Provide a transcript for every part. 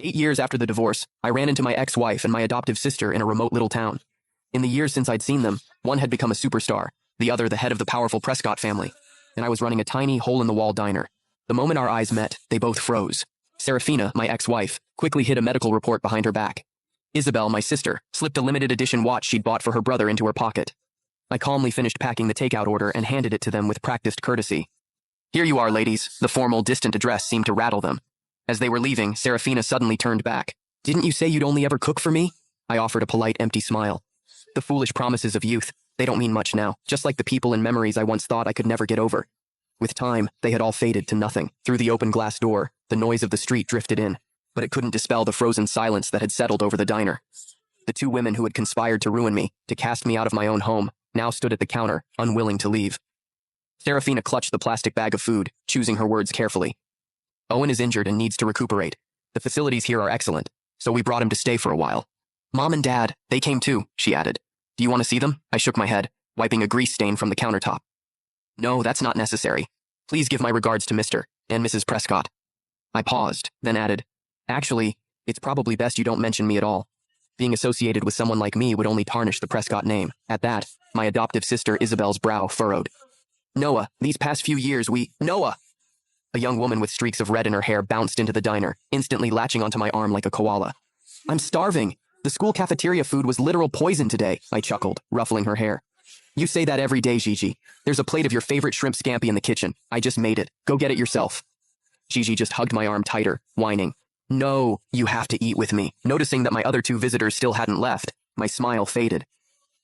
8 years after the divorce, I ran into my ex-wife and my adoptive sister in a remote little town. In the years since I'd seen them, one had become a superstar, the other the head of the powerful Prescott family, and I was running a tiny, hole-in-the-wall diner. The moment our eyes met, they both froze. Serafina, my ex-wife, quickly hid a medical report behind her back. Isabel, my sister, slipped a limited-edition watch she'd bought for her brother into her pocket. I calmly finished packing the takeout order and handed it to them with practiced courtesy. "Here you are, ladies." The formal, distant address seemed to rattle them. As they were leaving, Serafina suddenly turned back. "Didn't you say you'd only ever cook for me?" I offered a polite, empty smile. The foolish promises of youth, they don't mean much now, just like the people and memories I once thought I could never get over. With time, they had all faded to nothing. Through the open glass door, the noise of the street drifted in, but it couldn't dispel the frozen silence that had settled over the diner. The two women who had conspired to ruin me, to cast me out of my own home, now stood at the counter, unwilling to leave. Serafina clutched the plastic bag of food, choosing her words carefully. "Owen is injured and needs to recuperate. The facilities here are excellent, so we brought him to stay for a while. Mom and Dad, they came too," she added. "Do you want to see them?" I shook my head, wiping a grease stain from the countertop. "No, that's not necessary. Please give my regards to Mr. and Mrs. Prescott." I paused, then added, "Actually, it's probably best you don't mention me at all. Being associated with someone like me would only tarnish the Prescott name." At that, my adoptive sister Isabel's brow furrowed. "Noah, these past few years Noah!" A young woman with streaks of red in her hair bounced into the diner, instantly latching onto my arm like a koala. "I'm starving. The school cafeteria food was literal poison today," I chuckled, ruffling her hair. "You say that every day, Gigi. There's a plate of your favorite shrimp scampi in the kitchen. I just made it. Go get it yourself." Gigi just hugged my arm tighter, whining, "No, you have to eat with me." Noticing that my other two visitors still hadn't left, my smile faded.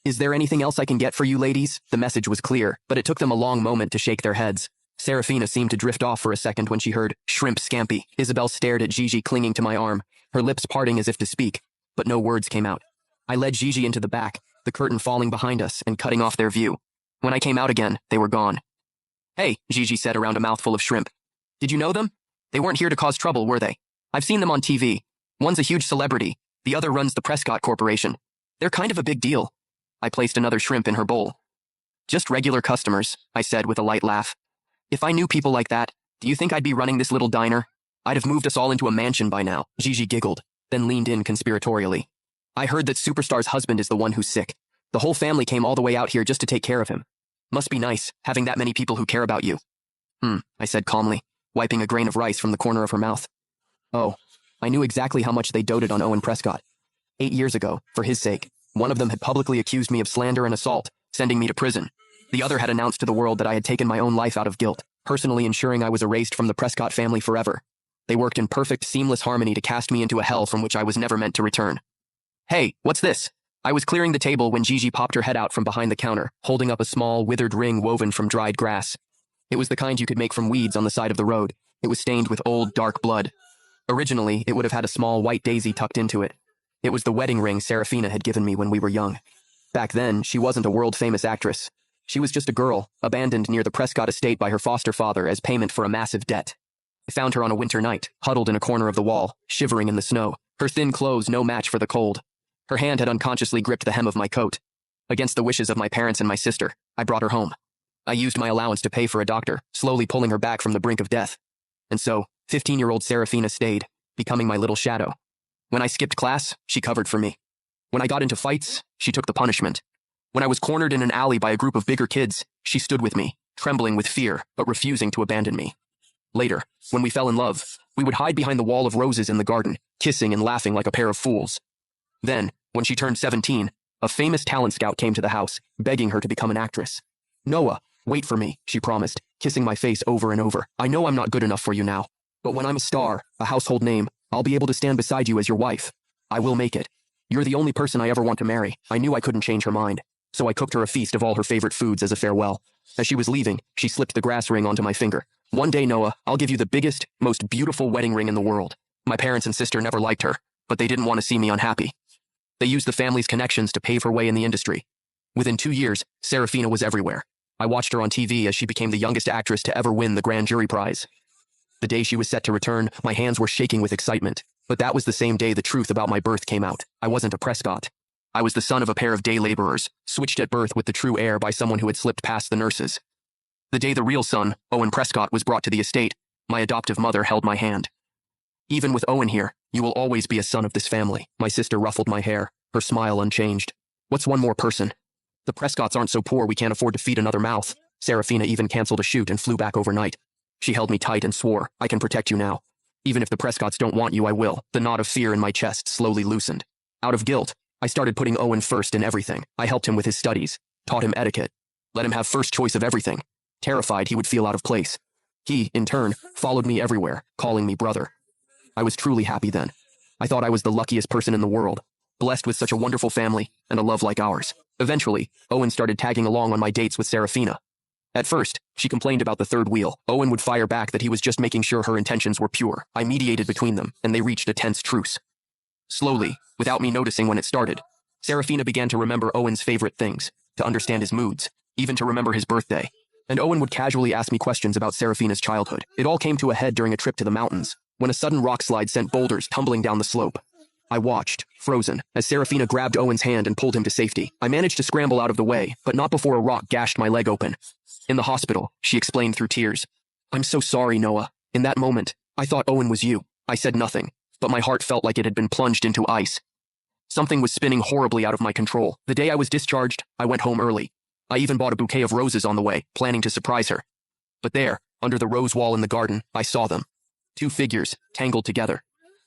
"Is there anything else I can get for you ladies?" The message was clear, but it took them a long moment to shake their heads. Serafina seemed to drift off for a second when she heard shrimp scampi. Isabel stared at Gigi clinging to my arm, her lips parting as if to speak, but no words came out. I led Gigi into the back, the curtain falling behind us and cutting off their view. When I came out again, they were gone. "Hey," Gigi said around a mouthful of shrimp. "Did you know them? They weren't here to cause trouble, were they? I've seen them on TV. One's a huge celebrity, the other runs the Prescott Corporation. They're kind of a big deal." I placed another shrimp in her bowl. "Just regular customers," I said with a light laugh. "If I knew people like that, do you think I'd be running this little diner? I'd have moved us all into a mansion by now." Gigi giggled, then leaned in conspiratorially. "I heard that Superstar's husband is the one who's sick. The whole family came all the way out here just to take care of him. Must be nice, having that many people who care about you." I said calmly, wiping a grain of rice from the corner of her mouth. Oh, I knew exactly how much they doted on Owen Prescott. 8 years ago, for his sake, one of them had publicly accused me of slander and assault, sending me to prison. The other had announced to the world that I had taken my own life out of guilt, personally ensuring I was erased from the Prescott family forever. They worked in perfect, seamless harmony to cast me into a hell from which I was never meant to return. "Hey, what's this?" I was clearing the table when Gigi popped her head out from behind the counter, holding up a small, withered ring woven from dried grass. It was the kind you could make from weeds on the side of the road. It was stained with old, dark blood. Originally, it would have had a small white daisy tucked into it. It was the wedding ring Serafina had given me when we were young. Back then, she wasn't a world-famous actress. She was just a girl, abandoned near the Prescott estate by her foster father as payment for a massive debt. I found her on a winter night, huddled in a corner of the wall, shivering in the snow, her thin clothes no match for the cold. Her hand had unconsciously gripped the hem of my coat. Against the wishes of my parents and my sister, I brought her home. I used my allowance to pay for a doctor, slowly pulling her back from the brink of death. And so, 15-year-old Serafina stayed, becoming my little shadow. When I skipped class, she covered for me. When I got into fights, she took the punishment. When I was cornered in an alley by a group of bigger kids, she stood with me, trembling with fear, but refusing to abandon me. Later, when we fell in love, we would hide behind the wall of roses in the garden, kissing and laughing like a pair of fools. Then, when she turned 17, a famous talent scout came to the house, begging her to become an actress. "Noah, wait for me," she promised, kissing my face over and over. "I know I'm not good enough for you now, but when I'm a star, a household name, I'll be able to stand beside you as your wife. I will make it. You're the only person I ever want to marry." I knew I couldn't change her mind, so I cooked her a feast of all her favorite foods as a farewell. As she was leaving, she slipped the grass ring onto my finger. "One day, Noah, I'll give you the biggest, most beautiful wedding ring in the world." My parents and sister never liked her, but they didn't want to see me unhappy. They used the family's connections to pave her way in the industry. Within 2 years, Serafina was everywhere. I watched her on TV as she became the youngest actress to ever win the grand jury prize. The day she was set to return, my hands were shaking with excitement. But that was the same day the truth about my birth came out. I wasn't a Prescott. I was the son of a pair of day laborers, switched at birth with the true heir by someone who had slipped past the nurses. The day the real son, Owen Prescott, was brought to the estate, my adoptive mother held my hand. Even with Owen here, You will always be a son of this family. My sister ruffled my hair, her smile unchanged. What's one more person? The Prescotts aren't so poor we can't afford to feed another mouth. Serafina even canceled a shoot and flew back overnight. She held me tight and swore, I can protect you now. Even if the Prescotts don't want you, I will. The knot of fear in my chest slowly loosened. Out of guilt, I started putting Owen first in everything. I helped him with his studies, taught him etiquette, let him have first choice of everything. Terrified he would feel out of place. He, in turn, followed me everywhere, calling me brother. I was truly happy then. I thought I was the luckiest person in the world, blessed with such a wonderful family and a love like ours. Eventually, Owen started tagging along on my dates with Serafina. At first, she complained about the third wheel. Owen would fire back that he was just making sure her intentions were pure. I mediated between them, and they reached a tense truce. Slowly, without me noticing when it started, Serafina began to remember Owen's favorite things, to understand his moods, even to remember his birthday. And Owen would casually ask me questions about Serafina's childhood. It all came to a head during a trip to the mountains, when a sudden rock slide sent boulders tumbling down the slope. I watched, frozen, as Serafina grabbed Owen's hand and pulled him to safety. I managed to scramble out of the way, but not before a rock gashed my leg open. In the hospital, she explained through tears. I'm so sorry, Noah. In that moment, I thought Owen was you. I said nothing, but my heart felt like it had been plunged into ice. Something was spinning horribly out of my control. The day I was discharged, I went home early. I even bought a bouquet of roses on the way, planning to surprise her. But there, under the rose wall in the garden, I saw them. Two figures, tangled together.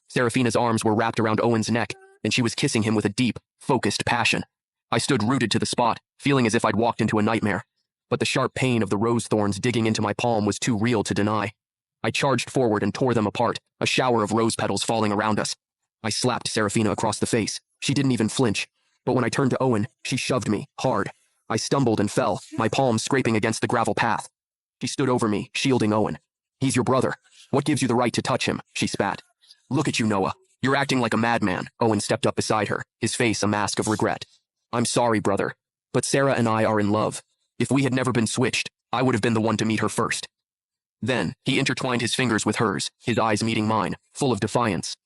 Serafina's arms were wrapped around Owen's neck, and she was kissing him with a deep, focused passion. I stood rooted to the spot, feeling as if I'd walked into a nightmare. But the sharp pain of the rose thorns digging into my palm was too real to deny. I charged forward and tore them apart, a shower of rose petals falling around us. I slapped Serafina across the face. She didn't even flinch. But when I turned to Owen, she shoved me, hard. I stumbled and fell, my palms scraping against the gravel path. She stood over me, shielding Owen. He's your brother. What gives you the right to touch him? She spat. Look at you, Noah. You're acting like a madman. Owen stepped up beside her, his face a mask of regret. I'm sorry, brother. But Sarah and I are in love. If we had never been switched, I would have been the one to meet her first. Then, he intertwined his fingers with hers, his eyes meeting mine, full of defiance.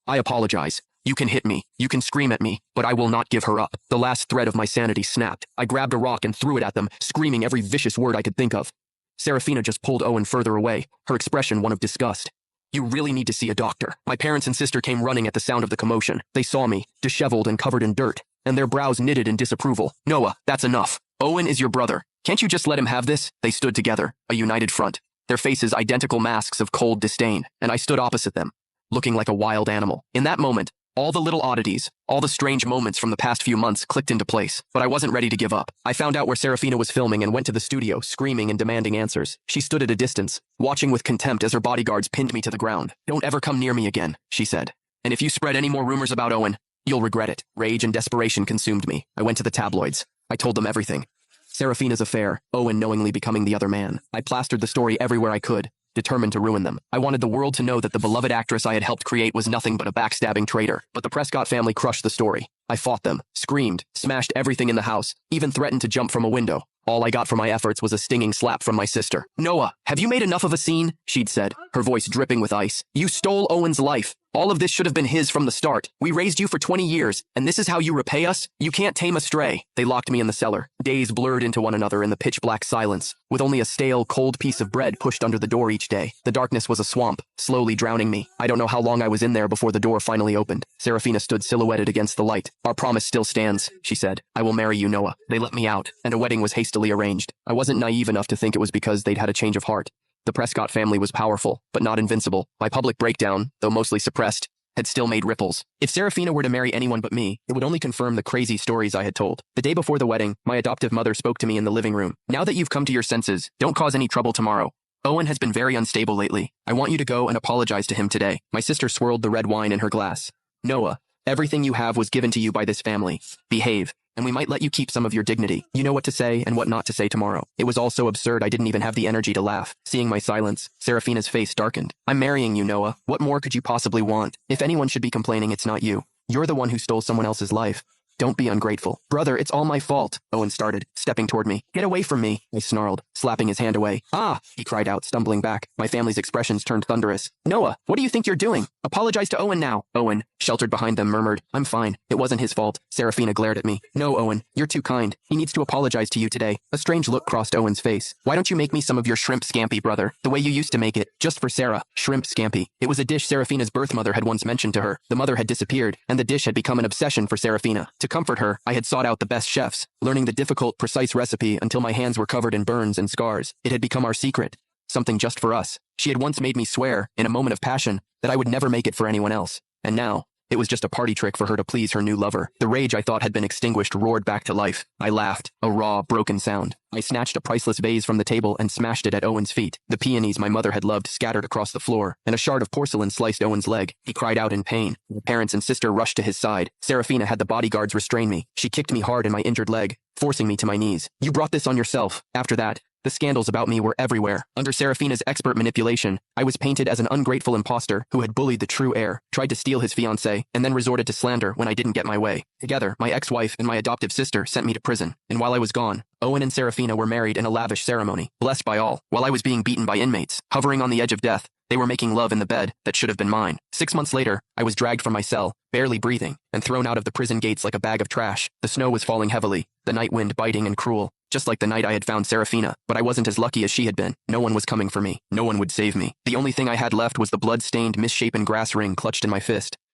I apologize. You can hit me, you can scream at me, but I will not give her up. The last thread of my sanity snapped. I grabbed a rock and threw it at them, screaming every vicious word I could think of. Serafina just pulled Owen further away, her expression one of disgust. You really need to see a doctor. My parents and sister came running at the sound of the commotion. They saw me, disheveled and covered in dirt, and their brows knitted in disapproval. Noah, that's enough. Owen is your brother. Can't you just let him have this? They stood together, a united front, their faces identical masks of cold disdain, and I stood opposite them, looking like a wild animal. In that moment, all the little oddities, all the strange moments from the past few months clicked into place, but I wasn't ready to give up. I found out where Serafina was filming and went to the studio, screaming and demanding answers. She stood at a distance, watching with contempt as her bodyguards pinned me to the ground. Don't ever come near me again, she said. And if you spread any more rumors about Owen, you'll regret it. Rage and desperation consumed me. I went to the tabloids. I told them everything. Serafina's affair, Owen knowingly becoming the other man. I plastered the story everywhere I could, determined to ruin them. I wanted the world to know that the beloved actress I had helped create was nothing but a backstabbing traitor. But the Prescott family crushed the story. I fought them, screamed, smashed everything in the house, even threatened to jump from a window. All I got for my efforts was a stinging slap from my sister. Noah, have you made enough of a scene? She'd said, her voice dripping with ice. You stole Owen's life. All of this should have been his from the start. We raised you for 20 years, and this is how you repay us? You can't tame a stray. They locked me in the cellar. Days blurred into one another in the pitch-black silence, with only a stale, cold piece of bread pushed under the door each day. The darkness was a swamp, slowly drowning me. I don't know how long I was in there before the door finally opened. Serafina stood silhouetted against the light. Our promise still stands, she said. I will marry you, Noah. They let me out, and a wedding was hastily arranged. I wasn't naive enough to think it was because they'd had a change of heart. The Prescott family was powerful, but not invincible. My public breakdown, though mostly suppressed, had still made ripples. If Serafina were to marry anyone but me, it would only confirm the crazy stories I had told. The day before the wedding, my adoptive mother spoke to me in the living room. Now that you've come to your senses, don't cause any trouble tomorrow. Owen has been very unstable lately. I want you to go and apologize to him today. My sister swirled the red wine in her glass. Noah, everything you have was given to you by this family. Behave, and we might let you keep some of your dignity. You know what to say and what not to say tomorrow. It was all so absurd I didn't even have the energy to laugh. Seeing my silence, Serafina's face darkened. I'm marrying you, Noah. What more could you possibly want? If anyone should be complaining, it's not you. You're the one who stole someone else's life. Don't be ungrateful. Brother, it's all my fault, Owen started, stepping toward me. Get away from me, I snarled, slapping his hand away. Ah, he cried out, stumbling back. My family's expressions turned thunderous. Noah, what do you think you're doing? Apologize to Owen now. Owen, sheltered behind them, murmured, I'm fine. It wasn't his fault. Serafina glared at me. No, Owen, you're too kind. He needs to apologize to you today. A strange look crossed Owen's face. Why don't you make me some of your shrimp scampi, brother? The way you used to make it, just for Sarah. Shrimp scampi. It was a dish Serafina's birth mother had once mentioned to her. The mother had disappeared, and the dish had become an obsession for Serafina. To comfort her, I had sought out the best chefs, learning the difficult, precise recipe until my hands were covered in burns and scars. It had become our secret. Something just for us. She had once made me swear, in a moment of passion, that I would never make it for anyone else. And now, it was just a party trick for her to please her new lover. The rage I thought had been extinguished roared back to life. I laughed, a raw, broken sound. I snatched a priceless vase from the table and smashed it at Owen's feet. The peonies my mother had loved scattered across the floor, and a shard of porcelain sliced Owen's leg. He cried out in pain. My parents and sister rushed to his side. Serafina had the bodyguards restrain me. She kicked me hard in my injured leg, forcing me to my knees. You brought this on yourself. After that, the scandals about me were everywhere. Under Serafina's expert manipulation, I was painted as an ungrateful imposter who had bullied the true heir, tried to steal his fiancée, and then resorted to slander when I didn't get my way. Together, my ex-wife and my adoptive sister sent me to prison, and while I was gone, Owen and Serafina were married in a lavish ceremony, blessed by all. While I was being beaten by inmates, hovering on the edge of death, they were making love in the bed that should have been mine. 6 months later, I was dragged from my cell, barely breathing, and thrown out of the prison gates like a bag of trash. The snow was falling heavily, the night wind biting and cruel, just like the night I had found Serafina, but I wasn't as lucky as she had been. No one was coming for me. No one would save me. The only thing I had left was the blood-stained, misshapen grass ring clutched in my fist.